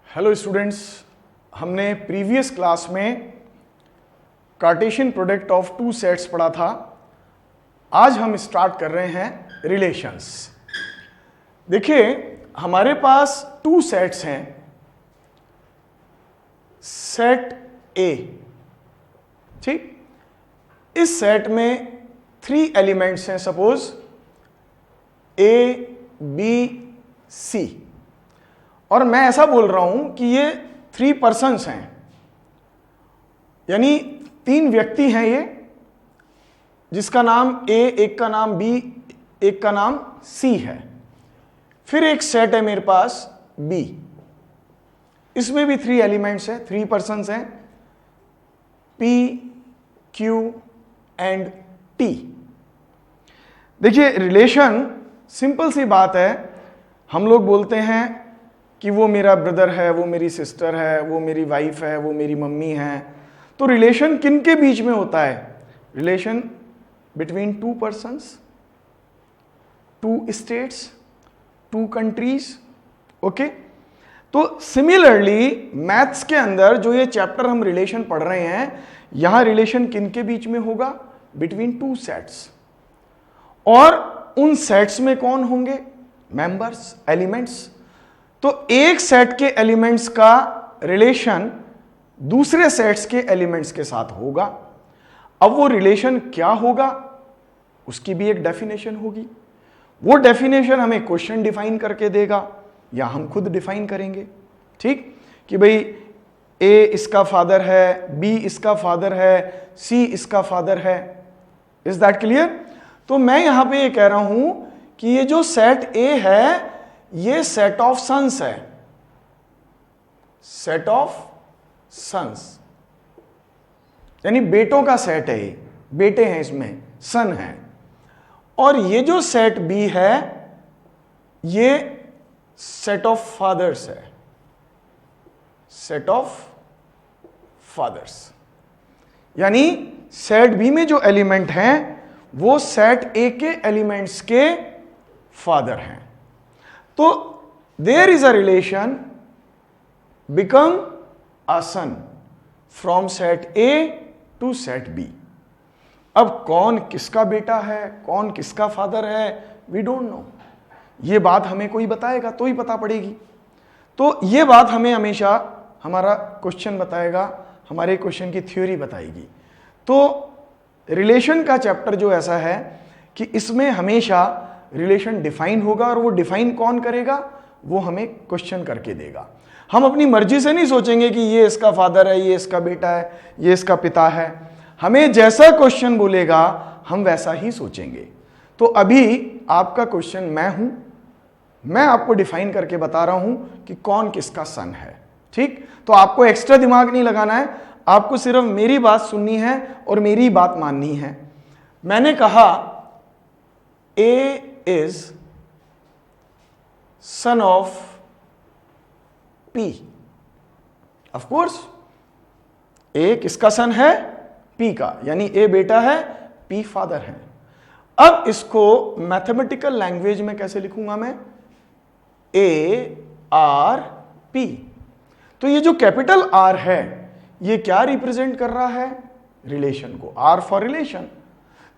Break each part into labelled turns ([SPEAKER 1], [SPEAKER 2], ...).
[SPEAKER 1] Hello students, हमने previous class में Cartesian product of two sets पढ़ा था। आज हम स्टार्ट कर रहे हैं रिलेशंस। देखिए, हमारे पास टू सेट्स हैं। सेट ए, ठीक, इस सेट में 3 एलिमेंट्स हैं। सपोज ए, बी, सी, और मैं ऐसा बोल रहा हूं कि ये 3 पर्सन्स हैं, यानी 3 व्यक्ति हैं ये, जिसका नाम ए, एक का नाम बी, एक का नाम सी है। फिर एक सेट है मेरे पास बी, इसमें भी 3 एलिमेंट्स हैं, 3 पर्सन्स हैं, पी, क्यू एंड टी। देखिए, रिलेशन सिंपल सी बात है। हम लोग बोलते हैं कि वो मेरा ब्रदर है, वो मेरी सिस्टर है, वो मेरी वाइफ है, वो मेरी मम्मी है। तो रिलेशन किन के बीच में होता है? Relation between 2 persons, 2 states, 2 countries. Okay, तो सिमिलरली मैथ्स के अंदर जो ये चैप्टर हम रिलेशन पढ़ रहे हैं, यहां रिलेशन किन के बीच में होगा? Between 2 sets. और उन सेट्स में कौन होंगे? Members, elements. तो एक सेट के एलिमेंट्स का रिलेशन दूसरे सेट्स के एलिमेंट्स के साथ होगा। अब वो रिलेशन क्या होगा, उसकी भी एक डेफिनेशन होगी। वो डेफिनेशन हमें क्वेश्चन डिफाइन करके देगा या हम खुद डिफाइन करेंगे। ठीक, कि भाई ए इसका फादर है, बी इसका फादर है, सी इसका फादर है। Is that clear? तो मैं यहां पे ये कह रहा हूं कि ये जो सेट ए है, ये सेट ऑफ सन्स है। सेट ऑफ सन्स यानी बेटों का सेट है। ये बेटे हैं, इसमें सन है। और ये जो सेट बी है, ये सेट ऑफ फादर्स है। सेट ऑफ फादर्स यानी सेट बी में जो एलिमेंट हैं वो सेट ए के एलिमेंट्स के फादर हैं। तो there is a relation become a son from set A to set B. अब कौन किसका बेटा है, कौन किसका फादर है, वी डोंट नो। ये बात हमें कोई बताएगा तो ही पता पड़ेगी। तो ये बात हमें हमेशा हमारा क्वेश्चन बताएगा, हमारे क्वेश्चन की थ्योरी बताएगी। तो रिलेशन का चैप्टर जो ऐसा है कि इसमें हमेशा रिलेशन डिफाइन होगा, और वो डिफाइन कौन करेगा? वो हमें क्वेश्चन करके देगा। हम अपनी मर्जी से नहीं सोचेंगे कि ये इसका फादर है, ये इसका बेटा है, ये इसका पिता है। हमें जैसा क्वेश्चन बोलेगा हम वैसा ही सोचेंगे। तो अभी आपका क्वेश्चन मैं हूं, मैं आपको डिफाइन करके बता रहा हूं कि कौन किसका सन है। ठीक, तो आपको एक्स्ट्रा दिमाग नहीं लगाना है, आपको सिर्फ मेरी बात सुननी है और मेरी बात माननी है। मैंने कहा A is son of P. Of course A किसका सन है? पी का, यानी ए बेटा है, पी फादर है। अब इसको मैथमेटिकल लैंग्वेज में कैसे लिखूंगा मैं? ए आर पी। तो ये जो कैपिटल आर है, ये क्या रिप्रेजेंट कर रहा है? रिलेशन को। R for relation.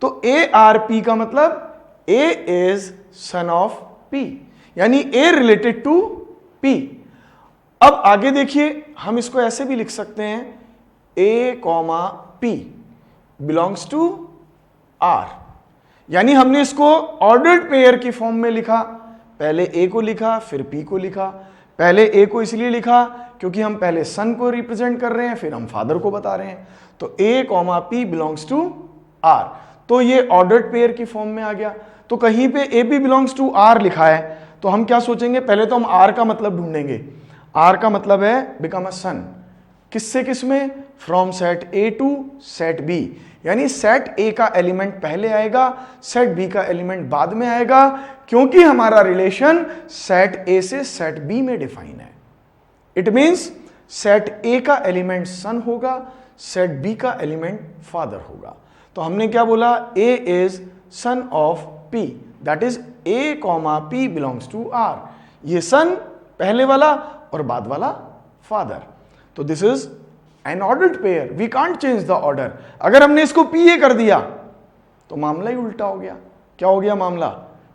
[SPEAKER 1] तो ए आर पी का मतलब A is son of P, यानी ए रिलेटेड टू पी। अब आगे देखिए, हम इसको ऐसे भी लिख सकते हैं, A comma P belongs to R. यानी हमने इसको ऑर्डर्ड पेयर की फॉर्म में लिखा। पहले ए को लिखा, फिर पी को लिखा। पहले ए को इसलिए लिखा क्योंकि हम पहले सन को रिप्रेजेंट कर रहे हैं, फिर हम फादर को बता रहे हैं। तो A comma P belongs to R, तो ये ऑर्डर्ड पेयर की फॉर्म में आ गया। तो कहीं पे A P belongs to R लिखा है तो हम क्या सोचेंगे? पहले तो हम आर का मतलब ढूंढेंगे। आर का मतलब है बिकम अ सन। किससे किस में? From set A to set B, यानी सेट ए का एलिमेंट पहले आएगा, सेट बी का एलिमेंट बाद में आएगा, क्योंकि हमारा रिलेशन सेट ए से सेट बी में डिफाइन है। इट मींस सेट ए का एलिमेंट सन होगा, सेट बी का एलिमेंट फादर होगा। तो हमने क्या बोला? A is son of P, that is A comma P belongs to R. ये सन पहले वाला और बाद वाला फादर। तो this is an ordered pair, we can't change the order. अगर हमने इसको पीए कर दिया तो मामला ही उल्टा हो गया। क्या हो गया मामला?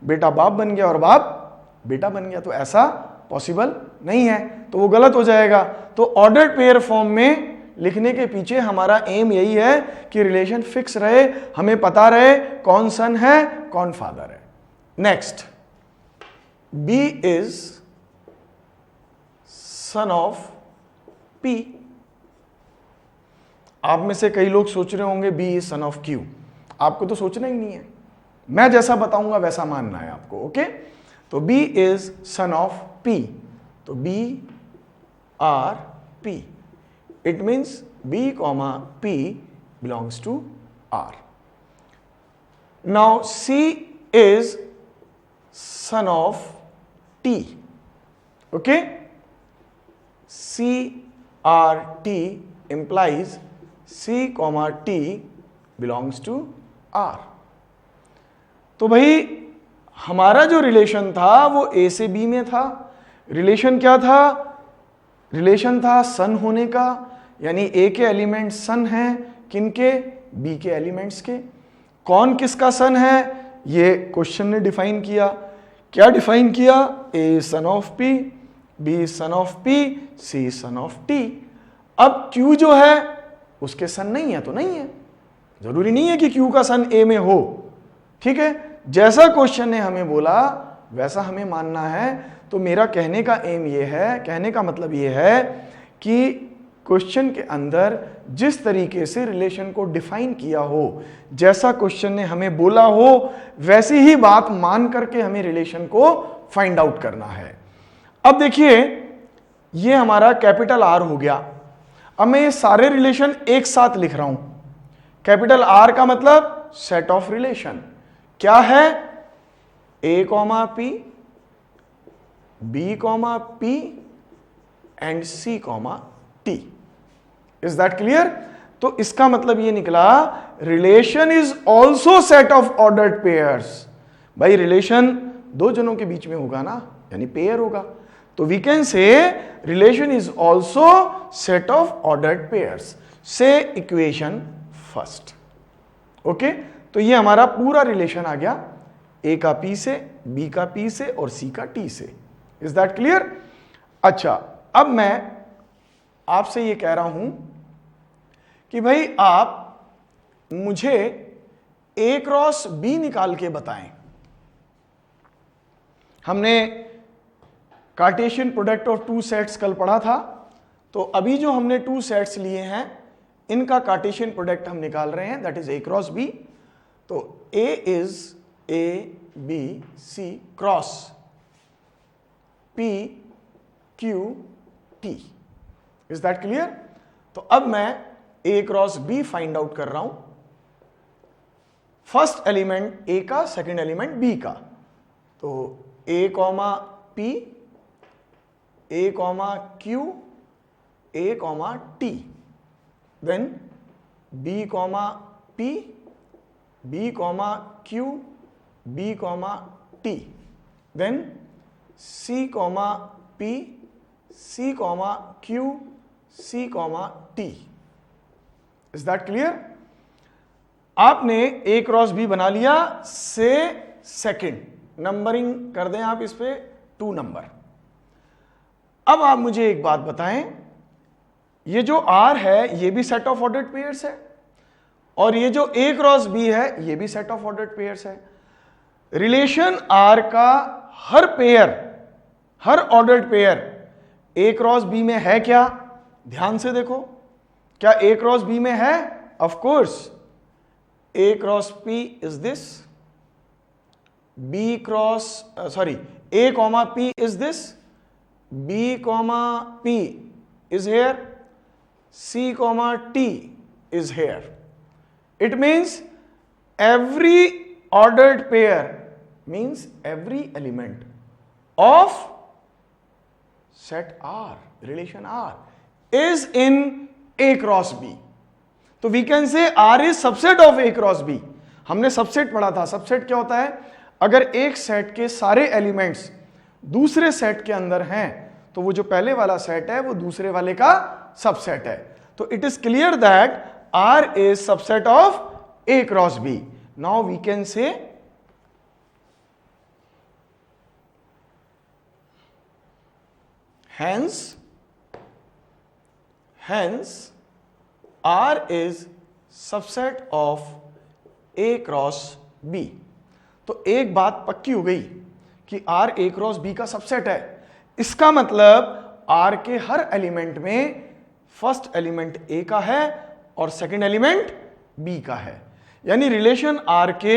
[SPEAKER 1] बेटा बाप बन गया और बाप बेटा बन गया। तो ऐसा पॉसिबल नहीं है, तो वो गलत हो जाएगा। तो ऑर्डर्ड पेयर फॉर्म में लिखने के पीछे हमारा एम यही है कि रिलेशन फिक्स रहे, हमें पता रहे कौन सन है कौन फादर है। Next, B is son of P. आप में से कई लोग सोच रहे होंगे B is son of Q. आपको तो सोचना ही नहीं है, मैं जैसा बताऊंगा वैसा मानना है आपको। ओके, तो B is son of P, तो B R P, it means B comma P belongs to R. Now C is son of T. Okay, C R T implies C, T belongs to R। तो भाई हमारा जो relation था वो A से B में था। रिलेशन क्या था? रिलेशन था सन होने का, यानी A के एलिमेंट सन हैं किनके? B के एलिमेंट्स के। कौन किसका सन है ये क्वेश्चन ने डिफाइन किया। क्या डिफाइन किया? A son of P, B son of P, C son of T। अब Q जो है उसके सन नहीं है तो नहीं है, जरूरी नहीं है कि Q का सन A में हो। ठीक है, जैसा क्वेश्चन ने हमें बोला वैसा हमें मानना है। तो मेरा कहने का एम ये है, कहने का मतलब ये है कि क्वेश्चन के अंदर जिस तरीके से रिलेशन को डिफाइन किया हो, जैसा क्वेश्चन ने हमें बोला हो, वैसी ही बात मान करके हमें रिलेशन को फाइंड आउट करना है। अब देखिए, ये हमारा कैपिटल R हो गया। अब मैं ये सारे रिलेशन एक साथ लिख रहा हूं। कैपिटल R का मतलब सेट ऑफ रिलेशन क्या है? A comma P, B comma P and C comma T। Is that clear? तो इसका मतलब ये निकला relation is also set of ordered pairs. भाई रिलेशन दो जनों के बीच में होगा ना, यानी पेयर होगा। तो we can say relation is also set of ordered pairs. से इक्वेशन फर्स्ट। ओके, तो ये हमारा पूरा रिलेशन आ गया, A का P से, B का P से और C का T से। Is that clear? अच्छा, अब मैं आपसे ये कह रहा हूं कि भाई आप मुझे A क्रॉस B निकाल के बताएं। हमने Cartesian product of two sets कल पढ़ा था, तो अभी जो हमने टू सेट्स लिए हैं इनका कार्टेशियन प्रोडक्ट हम निकाल रहे हैं, that is A cross B। तो A इज A B C cross P Q T। Is that clear? तो अब मैं A cross B find out कर रहा हूं, फर्स्ट एलिमेंट A का, सेकेंड एलिमेंट B का। तो A comma P, A comma Q, A comma T, then B comma P, B comma Q, B comma T, then C comma P, C comma Q, C comma T। Is that clear? आपने A cross B बना लिया से second, numbering कर दें आप इस पे 2 number. अब आप मुझे एक बात बताएं, ये जो R है ये भी सेट ऑफ ऑर्डर्ड पेयर्स है, और ये जो A क्रॉस B है ये भी सेट ऑफ ऑर्डर्ड पेयर्स है। रिलेशन R का हर पेयर, हर ordered pair A cross B में है क्या? ध्यान से देखो, क्या A क्रॉस B में है? Of course. A cross P is this, B cross A comma P is this, B comma P is here, C comma T is here. It means every ordered pair means every element of set R, relation R is in A cross B. तो we can say R is subset of A cross B. हमने subset पढ़ा था। Subset क्या होता है? अगर एक set के सारे एलिमेंट्स दूसरे सेट के अंदर हैं तो वो जो पहले वाला सेट है वो दूसरे वाले का सबसेट है। तो it is clear that R is subset of A cross B. Now we can say hence R is subset of A cross B. तो एक बात पक्की हो गई कि R A क्रॉस B का सबसेट है। इसका मतलब R के हर एलिमेंट में फर्स्ट एलिमेंट A का है और सेकंड एलिमेंट B का है। यानी रिलेशन R के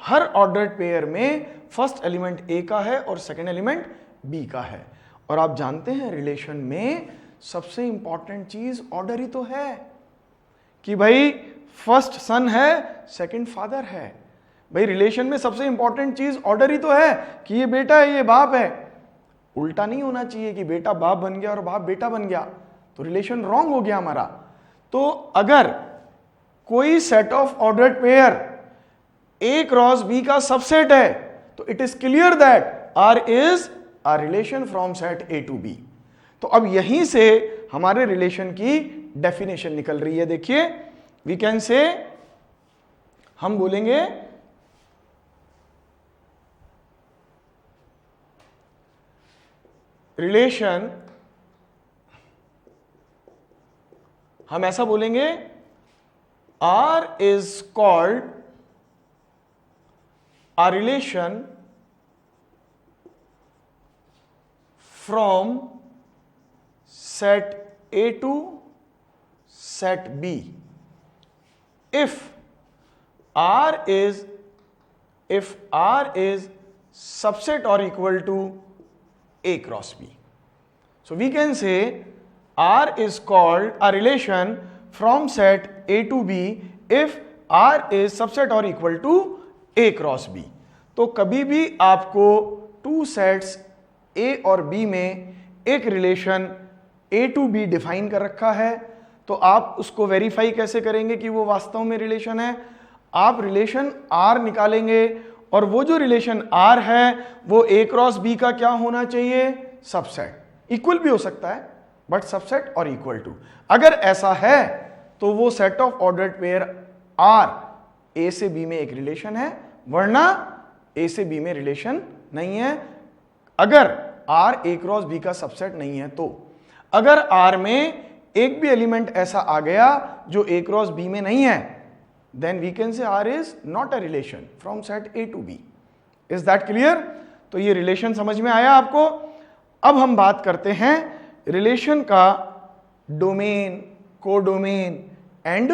[SPEAKER 1] हर ऑर्डर्ड पेयर में फर्स्ट एलिमेंट A का है और सेकंड एलिमेंट B का है। और आप जानते हैं रिलेशन में सबसे इंपॉर्टेंट चीज ऑर्डर ही तो है कि भाई फर्स्ट सन है, सेकंड फादर है। भाई रिलेशन में सबसे इंपॉर्टेंट चीज ऑर्डर ही तो है कि ये बेटा है, ये बाप है। उल्टा नहीं होना चाहिए कि बेटा बाप बन गया और बाप बेटा बन गया, तो रिलेशन रॉन्ग हो गया हमारा। तो अगर कोई set of ordered pair A cross B का सबसेट है तो it is clear that R is a relation from set A to B। तो अब यहीं से हमारे रिलेशन की डेफिनेशन निकल रही है। देखिए वी कैन से, हम बोलेंगे रिलेशन, हम ऐसा बोलेंगे R is called a relation from set A to set B if R is subset or equal to A cross B. So we can say R is called a relation from set A to B if R is subset or equal to A cross B. तो कभी भी आपको two sets A और B में एक relation A to B define कर रखा है, तो आप उसको वेरीफाई कैसे करेंगे कि वो वास्तव में रिलेशन है? आप रिलेशन R निकालेंगे और वो जो रिलेशन R है वो A क्रॉस B का क्या होना चाहिए? सबसेट। इक्वल भी हो सकता है बट सबसेट और इक्वल टू। अगर ऐसा है तो वो set of ordered pair R A से B में एक रिलेशन है, वरना A से B में रिलेशन नहीं है। अगर R A क्रॉस B का सबसेट नहीं है तो अगर R में एक भी एलिमेंट ऐसा आ गया जो A क्रॉस B में नहीं है, then we can say R is not a relation from set A to B. Is that clear? तो ये रिलेशन समझ में आया आपको। अब हम बात करते हैं रिलेशन का डोमेन, कोडोमेन एंड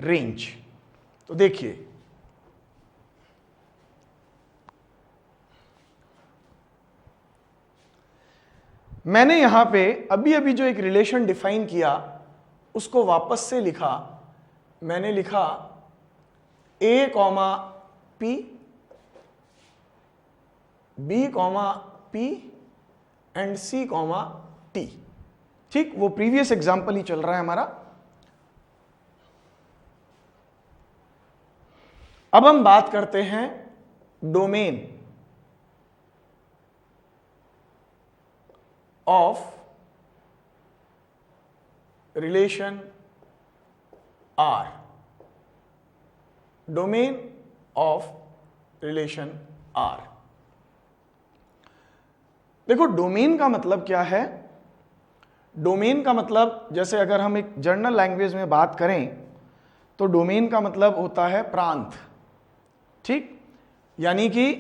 [SPEAKER 1] रेंज। तो देखिए मैंने यहां पे अभी जो एक रिलेशन डिफाइन किया उसको वापस से लिखा। मैंने लिखा A comma P, B comma P and C comma T। ठीक, वो प्रीवियस एग्जाम्पल ही चल रहा है हमारा। अब हम बात करते हैं domain of relation R। Domain of relation R। देखो डोमेन का मतलब क्या है? डोमेन का मतलब, जैसे अगर हम एक जर्नल लैंग्वेज में बात करें तो डोमेन का मतलब होता है प्रांत। ठीक, यानी कि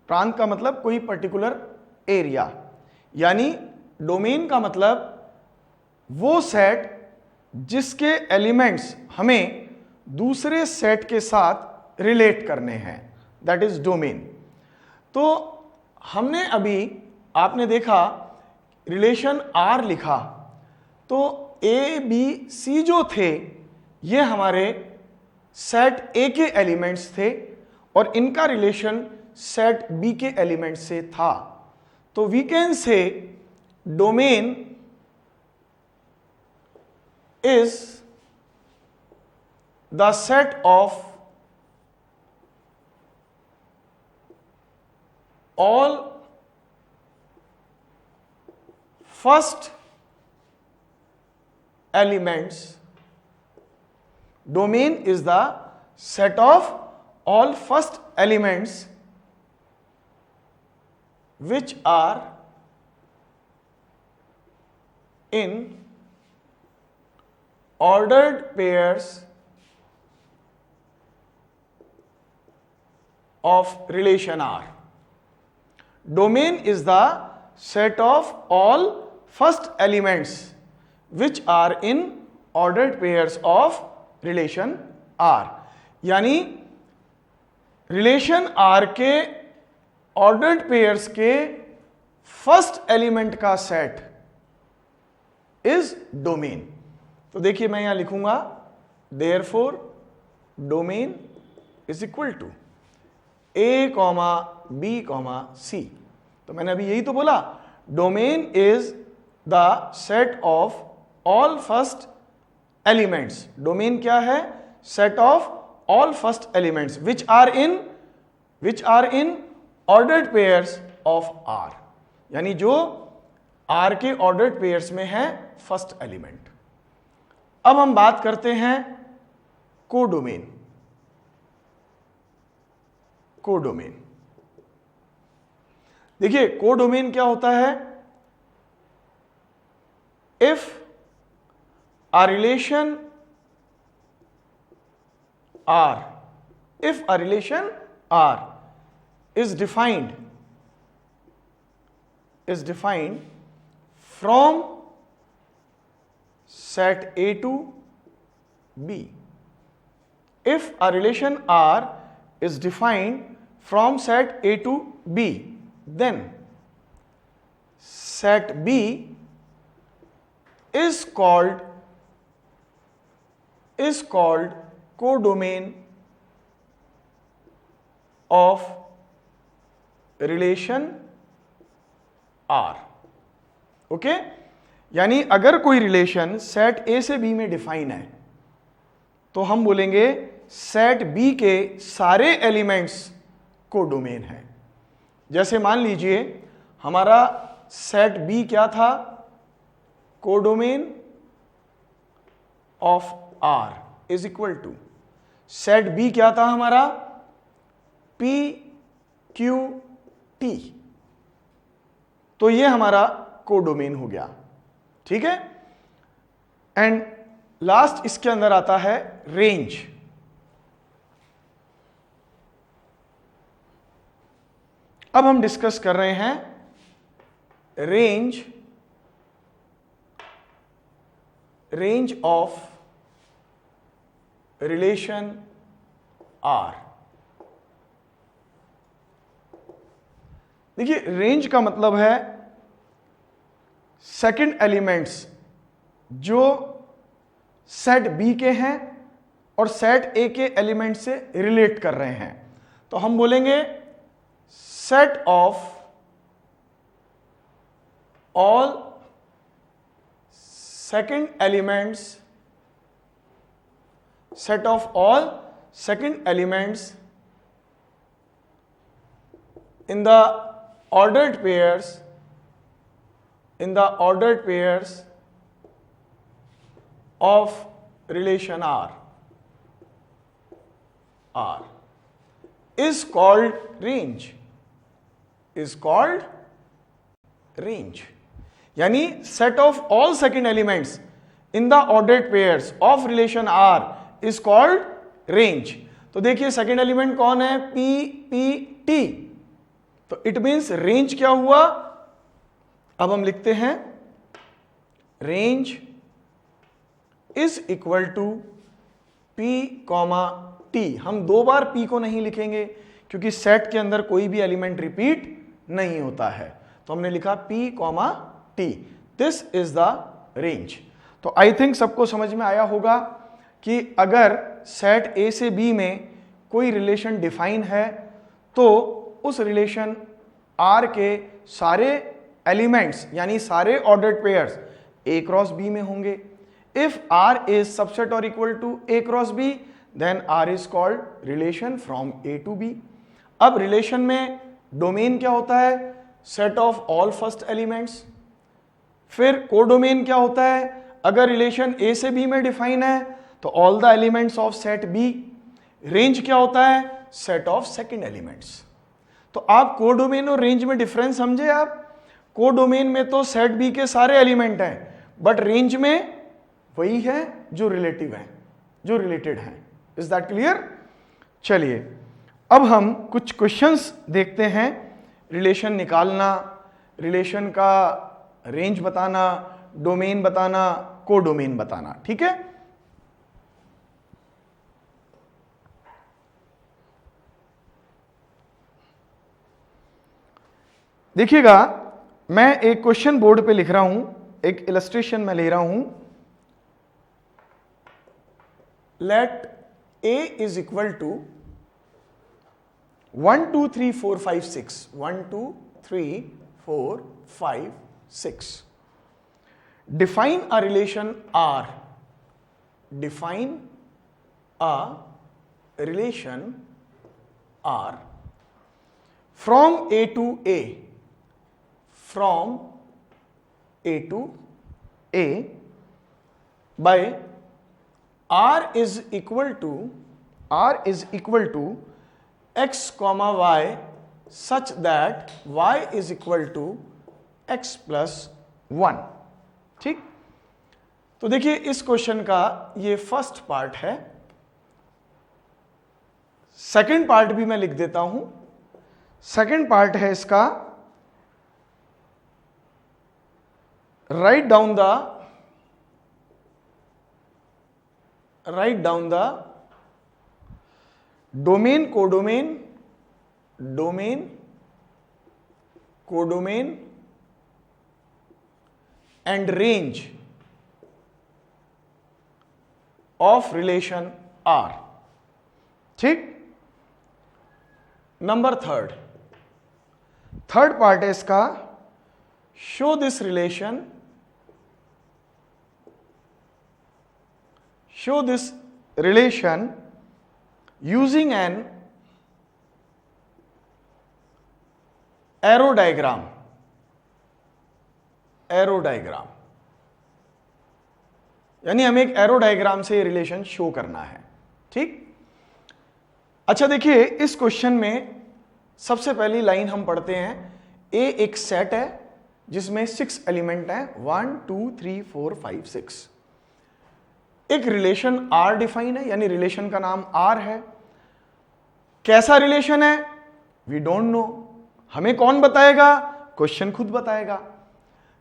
[SPEAKER 1] प्रांत का मतलब कोई पर्टिकुलर एरिया। यानी डोमेन का मतलब वो सेट जिसके एलिमेंट्स हमें दूसरे सेट के साथ रिलेट करने हैं, दैट इज डोमेन। तो हमने अभी, आपने देखा रिलेशन R लिखा तो A B C जो थे ये हमारे सेट A के एलिमेंट्स थे और इनका रिलेशन सेट B के एलिमेंट से था। तो we can say domain is the set of all first elements. Domain is the set of all first elements which are in ordered pairs of relation R. Domain is the set of all first elements which are in ordered pairs of relation R. यानी relation R के ordered pairs के first element का set is domain. तो देखिए मैं यहां लिखूंगा therefore domain is equal to A, B, C. तो मैंने अभी यही तो बोला, domain is the set of all first elements. Domain क्या है? Set of all first elements which are in ordered pairs of R. यानी जो R के ऑर्डर्ड पेयर्स में है फर्स्ट एलिमेंट. अब हम बात करते हैं कोडोमेन. कोडोमेन देखिए कोडोमेन क्या होता है? If a relation R is defined from set A to B. If a relation R is defined from set A to B, then set B is called codomain of relation R. Okay? यानी अगर कोई relation set A से B में define है तो हम बोलेंगे set B के सारे एलिमेंट्स कोडोमेन है. जैसे मान लीजिए हमारा सेट B क्या था? Codomain of R is equal to set B क्या था हमारा? P Q T. तो ये हमारा कोडोमेन हो गया. ठीक है? एंड लास्ट इसके अंदर आता है रेंज. अब हम डिस्कस कर रहे हैं रेंज ऑफ रिलेशन R. देखिए रेंज का मतलब है सेकंड एलिमेंट्स जो सेट B के हैं और सेट A के एलिमेंट से रिलेट कर रहे हैं. तो हम बोलेंगे set of all second elements in the ordered pairs of relation R is called range. यानी set of all second elements in the ordered pairs of relation R is called range. तो देखिए second element कौन है? P P T. तो it means range क्या हुआ? अब हम लिखते हैं range is equal to P, T. हम दो बार P को नहीं लिखेंगे क्योंकि सेट के अंदर कोई भी एलिमेंट रिपीट नहीं होता है. तो हमने लिखा P, T. This is the range. तो आई थिंक सबको समझ में आया होगा कि अगर सेट A से B में कोई रिलेशन डिफाइन है तो उस रिलेशन R के सारे एलिमेंट्स यानी सारे ordered pairs A cross B में होंगे. इफ R इज सबसेट और equal to A cross B, then R is called relation from A to B. अब रिलेशन में डोमेन क्या होता है? Set of all first elements. फिर कोडोमेन क्या होता है, अगर रिलेशन ए से बी में डिफाइन है तो all the elements of set B. Range क्या होता है, सेट ऑफ सेकंड एलिमेंट्स। तो आप कोडोमेन और रेंज में डिफरेंस समझे आप। कोडोमेन में तो सेट बी के सारे एलिमेंट हैं, बट रेंज में वही है जो रिलेटिव है, जो रिलेटेड है। Is that clear? चलिए अब हम कुछ क्वेश्चंस देखते हैं। रिलेशन निकालना, रिलेशन का रेंज बताना, डोमेन बताना, कोडोमेन बताना, ठीक है। देखिएगा, मैं एक क्वेश्चन बोर्ड पे लिख रहा हूं, एक इलस्ट्रेशन में ले रहा हूं। Let A is equal to 1 2 3 4 5 6 1 2 3 4 5 6। Define a relation R. Define a relation R from A to A. From A to A by R is equal to x comma y such that y is equal to x plus 1। ठीक, तो देखिए इस question का ये first part है। Second part भी मैं लिख देता हूं। सेकंड पार्ट है इसका, write down the domain, codomain and range of relation R। ठीक, नंबर थर्ड पार्ट है इसका, show this relation using an arrow diagram। यानी हमें एक एरो डायग्राम से ये रिलेशन शो करना है। ठीक, अच्छा देखिए इस क्वेश्चन में सबसे पहली लाइन हम पढ़ते हैं। ए एक सेट है जिसमें 6 एलिमेंट हैं, 1 2 3 4 5 6। एक रिलेशन R डिफाइन है, यानी रिलेशन का नाम R है। कैसा रिलेशन है, वी डोंट नो, हमें कौन बताएगा, क्वेश्चन खुद बताएगा।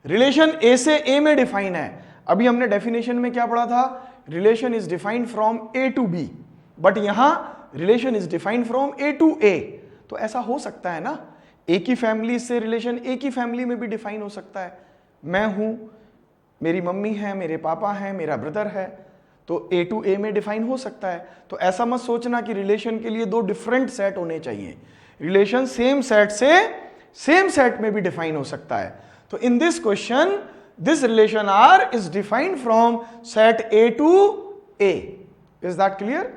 [SPEAKER 1] रिलेशन A से A में डिफाइन है। अभी हमने डेफिनेशन में क्या पढ़ा था, relation is defined from A to B, but यहां relation is defined from A to A। तो ऐसा हो सकता है ना, एक ही फैमिली से रिलेशन एक ही फैमिली में भी डिफाइन हो सकता है। मैं हूं, मेरी मम्मी है, मेरे पापा हैं, मेरा ब्रदर है, तो A टू A में डिफाइन हो सकता है। तो ऐसा मत सोचना कि रिलेशन के लिए 2 डिफरेंट सेट होने चाहिए। रिलेशन सेम सेट से सेम सेट में भी डिफाइन हो सकता है। तो in this question this relation R is defined from set A to A। Is that clear?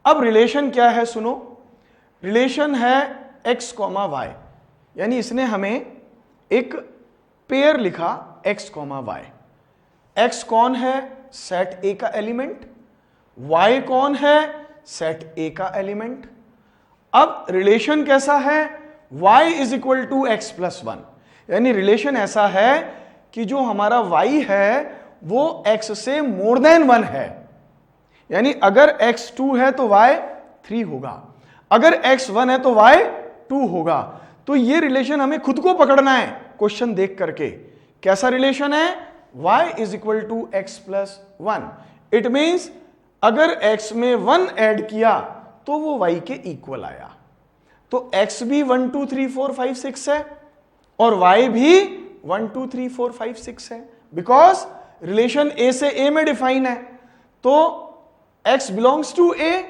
[SPEAKER 1] अब रिलेशन क्या है सुनो, रिलेशन है x, y, यानी इसने हमें एक पेयर लिखा x, y। x कौन है, सेट A का एलिमेंट, y कौन है, सेट A का एलिमेंट। अब रिलेशन कैसा है, y is equal to x plus 1, यानी रिलेशन ऐसा है कि जो हमारा y है वो x से मोर देन 1 है। यानी अगर x 2 है तो y 3 होगा, अगर x 1 है तो y 2 होगा। तो ये रिलेशन हमें खुद को पकड़ना है क्वेश्चन देख करके। कैसा रिलेशन है, y is equal to x plus 1। It means अगर x में 1 ऐड किया तो वो y के इक्वल आया। तो x भी 1 2 3 4 5 6 है और y भी 1 2 3 4 5 6 है, बिकॉज रिलेशन A से A में डिफाइन है। तो x belongs to A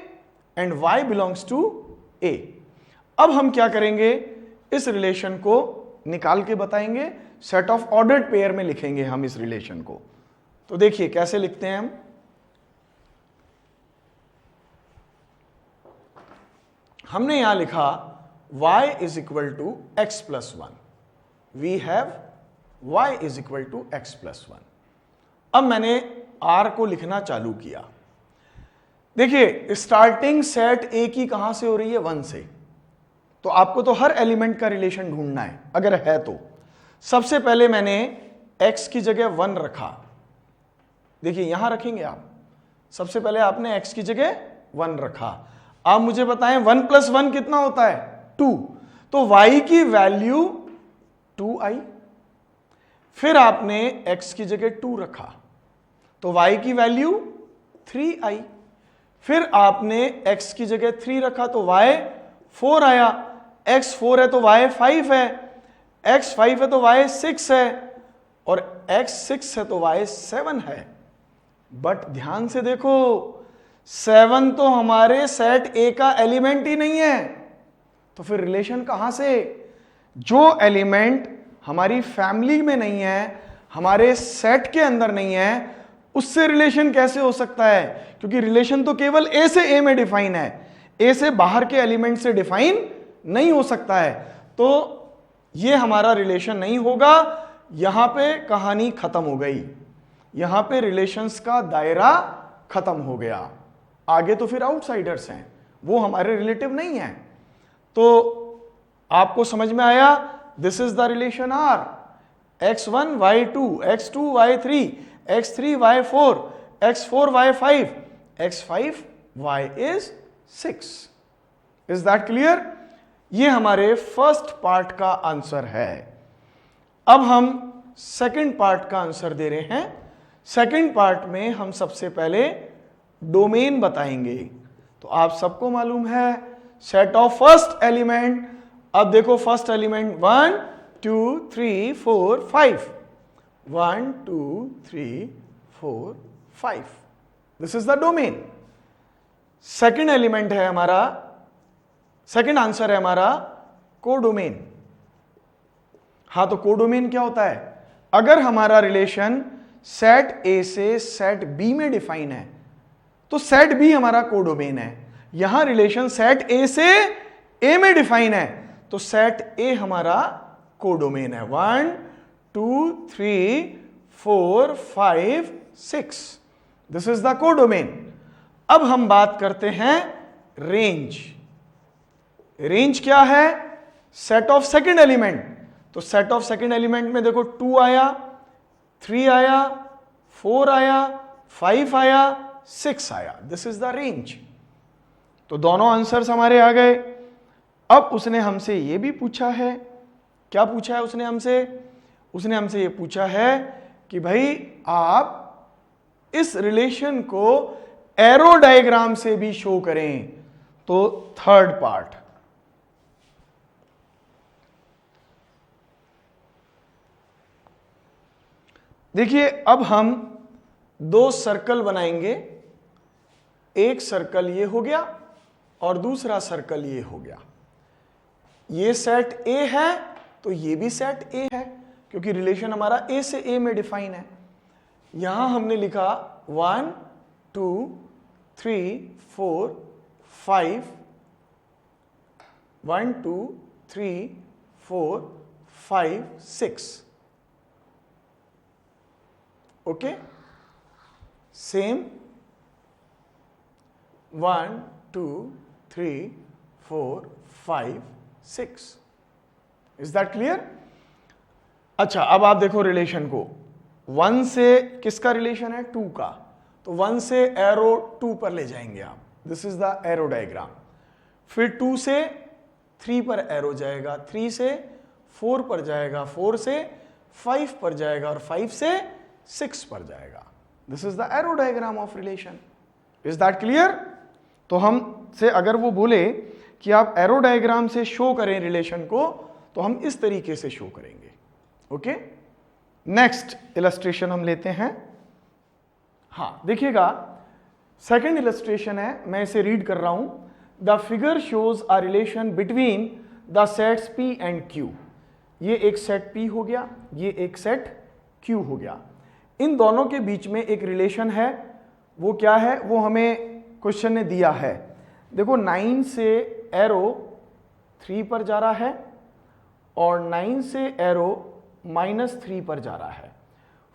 [SPEAKER 1] and y belongs to A। अब हम क्या करेंगे, इस रिलेशन को निकाल के बताएंगे, सेट ऑफ ऑर्डर्ड पेयर में लिखेंगे हम इस रिलेशन को। तो देखिए कैसे लिखते हैं हम। हमने यहां लिखा y is equal to x plus 1। We have y is equal to x plus 1। अब मैंने r को लिखना चालू किया। देखिए स्टार्टिंग सेट a की कहां से हो रही है, 1 से, तो आपको तो हर एलिमेंट का रिलेशन ढूंढना है अगर है तो। सबसे पहले मैंने x की जगह 1 रखा, देखिए यहां रखेंगे आप, सबसे पहले आपने x की जगह 1 रखा। आप मुझे बताएं 1 प्लस 1 कितना होता है, 2, तो y की वैल्यू 2i। फिर आपने x की जगह 2 रखा तो y की वैल्यू 3i। फिर आपने x की जगह 3 रखा तो y 4 आया, x 4 है तो y 5 है, x 5 है तो y 6 है, और x 6 है तो y 7 है। बट ध्यान से देखो 7 तो हमारे सेट A का एलिमेंट ही नहीं है, तो फिर रिलेशन कहां से? जो एलिमेंट हमारी फैमिली में नहीं है, हमारे सेट के अंदर नहीं है, उससे रिलेशन कैसे हो सकता है? क्योंकि रिलेशन तो केवल A से A में डिफाइन है, A से बाहर के एलिमेंट से डिफाइन नहीं हो सकता है, तो ये हमारा रिलेशन नहीं होगा। यहां पे कहानी खत्म हो गई, यहां पे रिलेशंस का दायरा खत्म हो गया। आगे तो फिर आउटसाइडर्स हैं, वो हमारे रिलेटिव नहीं है। तो आपको समझ में आया, this is the relation R, x1 y2, x2 y3, x3 y4, x4 y5, x5 y is 6। Is that clear? ये हमारे फर्स्ट पार्ट का आंसर है। अब हम सेकंड पार्ट का आंसर दे रहे हैं। सेकंड पार्ट में हम सबसे पहले डोमेन बताएंगे। तो आप सबको मालूम है सेट ऑफ फर्स्ट एलिमेंट। अब देखो first element 1 2 3 4 5, 1 2 3 4 5, this is the domain. Second element है हमारा, सेकंड आंसर है हमारा कोडोमेन। हां, तो कोडोमेन क्या होता है? अगर हमारा रिलेशन सेट A से सेट B में डिफाइन है तो सेट B हमारा कोडोमेन है। यहां रिलेशन सेट A से A में डिफाइन है तो सेट A हमारा कोडोमेन है। 1 2 3 4 5 6, दिस इज द कोडोमेन। अब हम बात करते हैं रेंज। रेंज क्या है? Set of second element. तो सेट ऑफ सेकंड एलिमेंट में देखो 2 आया, 3 आया, 4 आया, 5 आया, 6 आया, दिस इज द रेंज। तो दोनों आंसर्स हमारे आ गए। अब उसने हमसे यह भी पूछा है, क्या पूछा है उसने हमसे? उसने हमसे यह पूछा है कि भाई आप इस रिलेशन को एरो डायग्राम से भी शो करें। तो थर्ड पार्ट, देखिए अब हम दो सर्कल बनाएंगे। एक सर्कल ये हो गया और दूसरा सर्कल ये हो गया। ये सेट A है तो ये भी सेट A है, क्योंकि रिलेशन हमारा A से A में डिफाइन है। यहां हमने लिखा 1 2 3 4 5, 1 2 3 4 5 6, okay. Same 1 2 3 4 5 6, is that clear? अच्छा, अब आप देखो रिलेशन को। 1 से किसका रिलेशन है? 2 का। तो 1 से एरो 2 पर ले जाएंगे आप, this is the arrow diagram. फिर 2 से 3 पर एरो जाएगा, 3 से 4 पर जाएगा, 4 से 5 पर जाएगा और 5 से 6 पर जाएगा। This is the arrow diagram of relation. Is that clear? तो हम से अगर वो बोले कि आप एरो डायग्राम से शो करें रिलेशन को, तो हम इस तरीके से शो करेंगे। ओके, नेक्स्ट इलस्ट्रेशन हम लेते हैं। हाँ देखिएगा, सेकेंड इलस्ट्रेशन है, मैं इसे रीड कर रहा हूं। The figure shows a relation between the sets P and Q। ये एक सेट P हो गया, ये एक सेट Q हो गया। इन दोनों के बीच में एक रिलेशन है। वो क्या है? वो हमें क्वेश्चन ने दिया है। देखो 9 से एरो 3 पर जा रहा है और 9 से एरो -3 पर जा रहा है,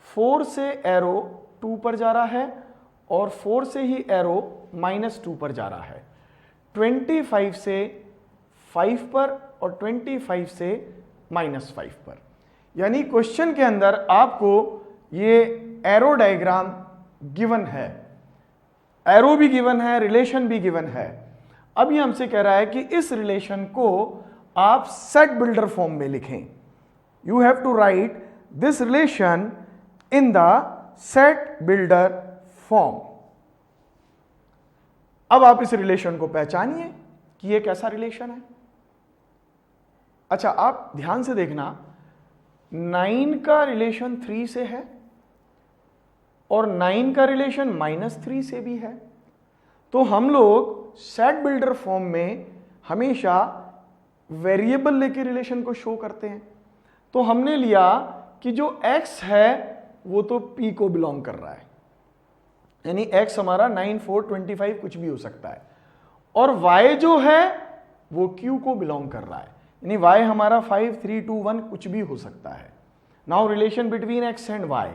[SPEAKER 1] 4 से एरो 2 पर जा रहा है और 4 से ही एरो -2 पर जा रहा है, 25 से 5 पर और 25 से -5 पर। यानी क्वेश्चन के अंदर आपको ये एरो डायग्राम गिवन है, एरो भी गिवन है, रिलेशन भी गिवन है। अब ये हमसे कह रहा है कि इस रिलेशन को आप सेट बिल्डर फॉर्म में लिखें। You have to write this relation in the set builder form. अब आप इस रिलेशन को पहचानिए कि ये कैसा रिलेशन है। अच्छा, आप ध्यान से देखना, 9 का रिलेशन 3 से है और 9 का रिलेशन -3 से भी है। तो हम लोग सेट बिल्डर फॉर्म में हमेशा वेरिएबल लेके रिलेशन को शो करते हैं। तो हमने लिया कि जो x है वो तो p को बिलोंग कर रहा है, यानी x हमारा 9, 4, 25 कुछ भी हो सकता है, और y जो है वो q को बिलोंग कर रहा है, यानी y हमारा 5, 3, 2, 1 कुछ भी हो सकता है। Now relation between x and y।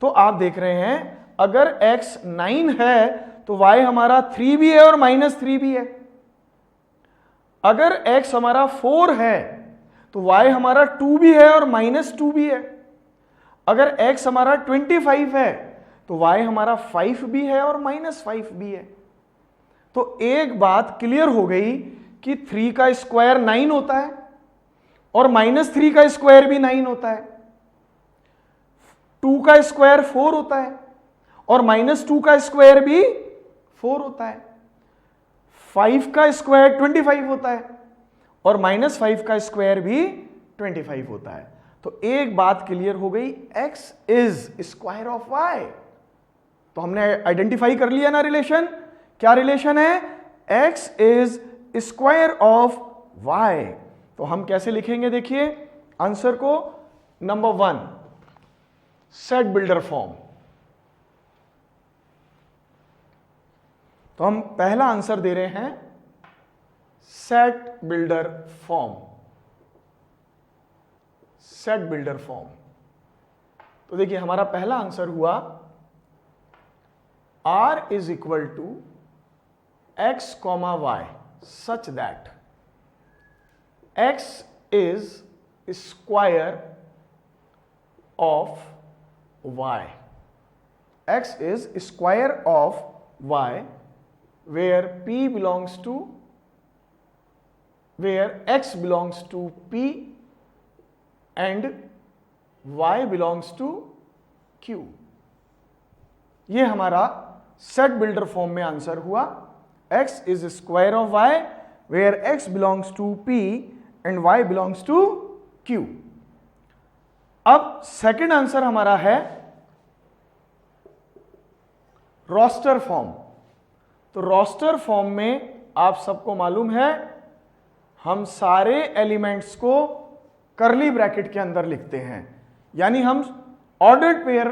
[SPEAKER 1] तो आप देख रहे हैं अगर x 9 है तो y हमारा 3 भी है और -3 भी है। अगर x हमारा 4 है तो y हमारा 2 भी है और -2 भी है। अगर x हमारा 25 है तो y हमारा 5 भी है और -5 भी है। तो एक बात क्लियर हो गई कि 3 का स्क्वायर 9 होता है और -3 का स्क्वायर भी 9 होता है, 2 का स्क्वायर 4 होता है और -2 का स्क्वायर भी 4 होता है, 5 का स्क्वायर 25 होता है और -5 का स्क्वायर भी 25 होता है। तो एक बात क्लियर हो गई, x is square of y। तो हमने आइडेंटिफाई कर लिया ना रिलेशन। क्या रिलेशन है? x is square of y। तो हम कैसे लिखेंगे, देखिए आंसर को। Number 1 set builder form. तो हम पहला आंसर दे रहे हैं set builder form, set builder form. तो देखिए हमारा पहला आंसर हुआ R is equal to x, y such that x is square of y, x is square of y where p belongs to, where x belongs to p and y belongs to q। ये हमारा set builder form में answer हुआ। x is square of y where x belongs to p and y belongs to q। अब second answer हमारा है roster form. तो roster form में आप सबको मालूम है हम सारे एलिमेंट्स को करली ब्रैकेट के अंदर लिखते हैं, यानी हम ऑर्डर्ड पेयर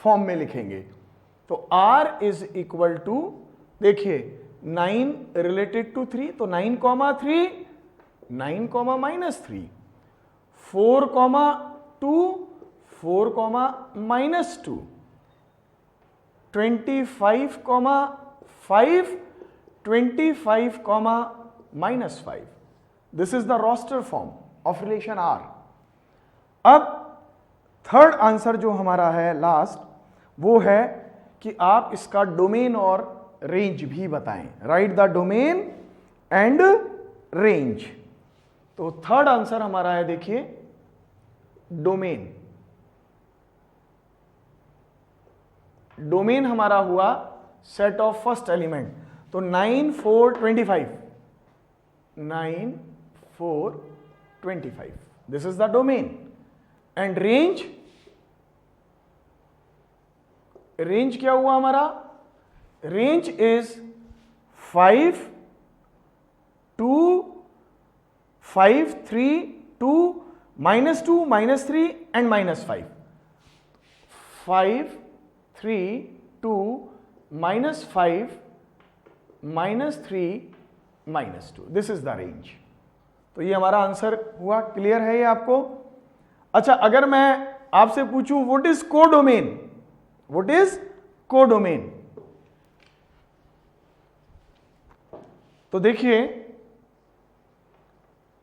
[SPEAKER 1] फॉर्म में लिखेंगे। तो r इज इक्वल टू, देखिए 9 रिलेटेड टू 3, तो 9, 3, 9, -3, 4, 2, 4, -2, 25, 5, 25, -5। This is the roster form of relation R। अब थर्ड आंसर जो हमारा है लास्ट, वो है कि आप इसका डोमेन और रेंज भी बताएं। Right the domain and range. तो थर्ड आंसर हमारा है, देखिए डोमेन। डोमेन हमारा हुआ सेट ऑफ फर्स्ट एलिमेंट। तो 9, 4, 25, 9, 4, 25, this is the domain. And range, range क्या हुआ हमारा? Range is 5, 2, 5, 3, 2, -2, -3 and -5। 5, 3, 2, -5, -3, -2, this is the range. तो ये हमारा आंसर हुआ। क्लियर है ये आपको? अच्छा, अगर मैं आपसे पूछूं what is codomain, what is codomain, तो देखिए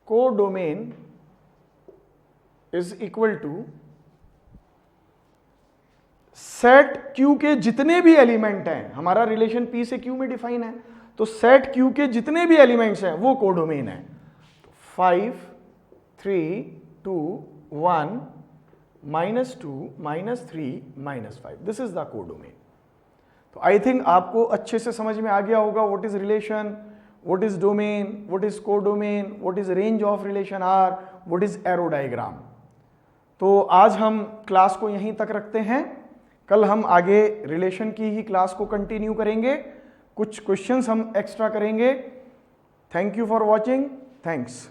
[SPEAKER 1] codomain is equal to set Q के जितने भी एलिमेंट हैं, हमारा रिलेशन P से Q में डिफाइन है, तो सेट Q के जितने भी एलिमेंट्स हैं वो कोडोमेन है। 5 3 2 1 -2 -3 -5, दिस इज द कोडोमेन। तो आई थिंक आपको अच्छे से समझ में आ गया होगा what is relation, what is domain, what is codomain, what is range of relation R, what is arrow diagram. तो आज हम क्लास को यहीं तक रखते हैं, कल हम आगे रिलेशन की ही क्लास को कंटिन्यू करेंगे, कुछ क्वेश्चंस हम एक्स्ट्रा करेंगे। Thank you for watching, thanks.